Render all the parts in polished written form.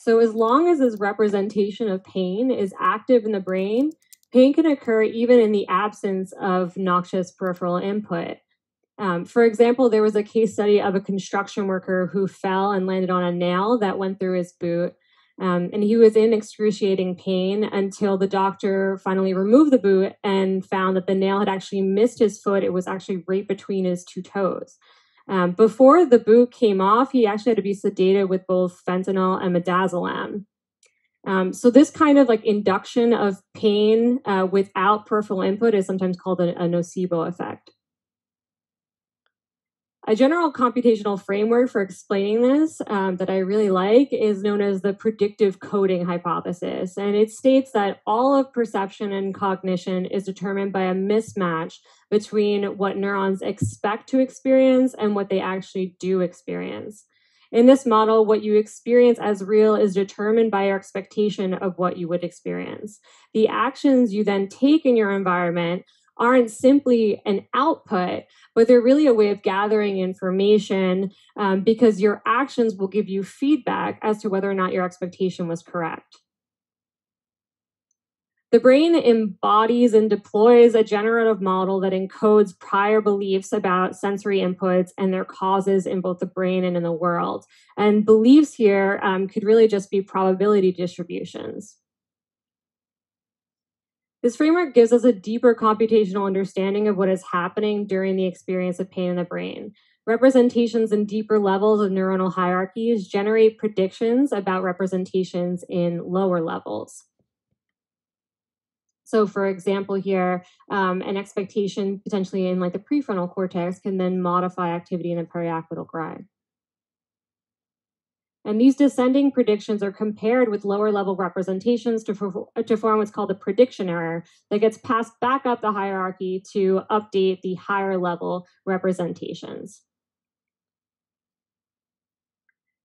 So as long as this representation of pain is active in the brain, pain can occur even in the absence of noxious peripheral input. For example, there was a case study of a construction worker who fell and landed on a nail that went through his boot. And he was in excruciating pain until the doctor finally removed the boot and found that the nail had actually missed his foot. It was actually right between his two toes. Before the boot came off, he actually had to be sedated with both fentanyl and midazolam. So this kind of like induction of pain without peripheral input is sometimes called a nocebo effect. A general computational framework for explaining this that I really like is known as the predictive coding hypothesis. And it states that all of perception and cognition is determined by a mismatch between what neurons expect to experience and what they actually do experience. In this model, what you experience as real is determined by your expectation of what you would experience. The actions you then take in your environment aren't simply an output, but they're really a way of gathering information because your actions will give you feedback as to whether or not your expectation was correct. The brain embodies and deploys a generative model that encodes prior beliefs about sensory inputs and their causes in both the brain and in the world. And beliefs here could really just be probability distributions. This framework gives us a deeper computational understanding of what is happening during the experience of pain in the brain. Representations in deeper levels of neuronal hierarchies generate predictions about representations in lower levels. So for example here, an expectation potentially in like the prefrontal cortex can then modify activity in the periaquetal gray. And these descending predictions are compared with lower level representations to form what's called a prediction error that gets passed back up the hierarchy to update the higher level representations.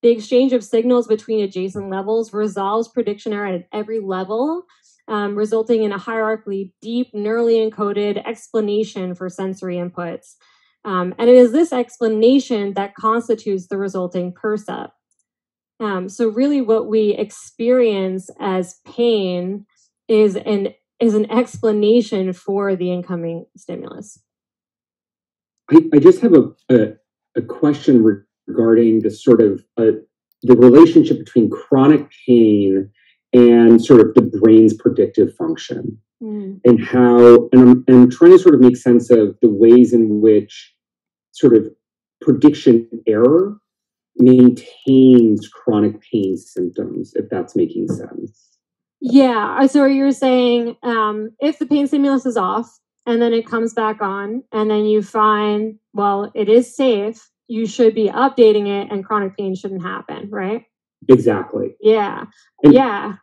The exchange of signals between adjacent levels resolves prediction error at every level, resulting in a hierarchically deep, neurally encoded explanation for sensory inputs. And it is this explanation that constitutes the resulting percept. So really what we experience as pain is an explanation for the incoming stimulus. I just have a question regarding the sort of the relationship between chronic pain and sort of the brain's predictive function, and how, and I'm trying to sort of make sense of the ways in which sort of prediction error maintains chronic pain symptoms, if that's making sense. Yeah, so you're saying if the pain stimulus is off and then it comes back on and then you find, well, it is safe, you should be updating it and chronic pain shouldn't happen, right? Exactly. Yeah. And, yeah.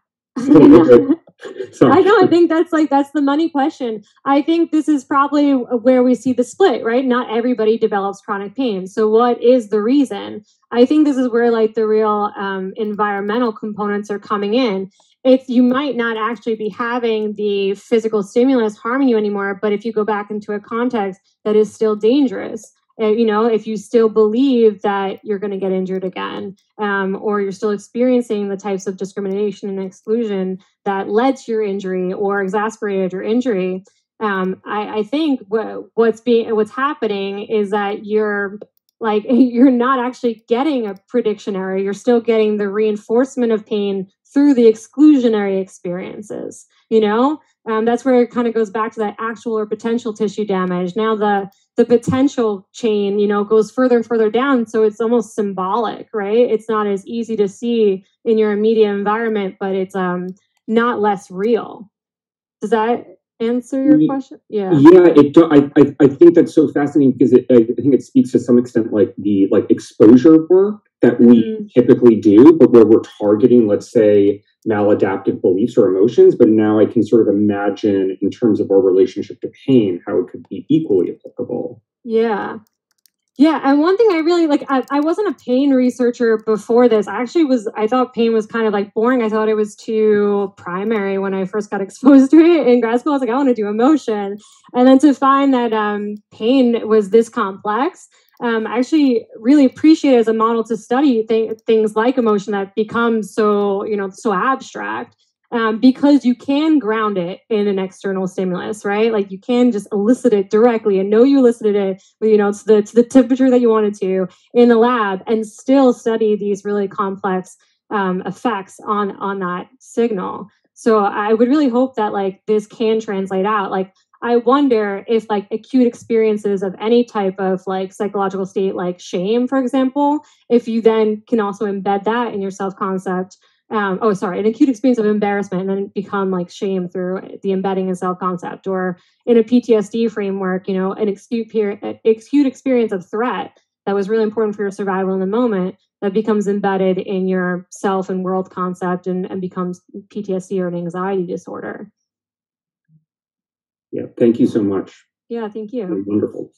Sorry. I know, I think that's the money question. I think this is probably where we see the split, right? Not everybody develops chronic pain. So what is the reason? I think this is where like the real environmental components are coming in. If you might not actually be having the physical stimulus harming you anymore, but if you go back into a context that is still dangerous, you know, if you still believe that you're going to get injured again, or you're still experiencing the types of discrimination and exclusion that led to your injury or exacerbated your injury, I think what's happening is that you're not actually getting a prediction error. You're still getting the reinforcement of pain through the exclusionary experiences. You know, that's where it kind of goes back to that actual or potential tissue damage. Now the potential chain, you know, goes further and further down. So it's almost symbolic, right? It's not as easy to see in your immediate environment, but it's not less real. Does that answer your question? Yeah, I think that's so fascinating because I think it speaks to some extent like the exposure work that we typically do, but where we're targeting, let's say, maladaptive beliefs or emotions. But now I can sort of imagine in terms of our relationship to pain, how it could be equally applicable. Yeah. Yeah, and one thing I really like, I wasn't a pain researcher before this. I thought pain was kind of like boring. I thought it was too primary when I first got exposed to it in grad school. I was like, I want to do emotion. And then to find that pain was this complex I actually really appreciate it as a model to study things like emotion that become so, so abstract. Because you can ground it in an external stimulus, right? Like you can just elicit it directly and know you elicited it, to the temperature that you wanted to in the lab, and still study these really complex effects on that signal. So I would really hope that like this can translate out. Like I wonder if like acute experiences of any type of like psychological state, like shame, for example, if you then can also embed that in your self concept. An acute experience of embarrassment and then become like shame through the embedding in self concept, or in a PTSD framework, an acute experience of threat that was really important for your survival in the moment that becomes embedded in your self and world concept, and becomes PTSD or an anxiety disorder. Yeah, thank you so much. Yeah, thank you. Wonderful.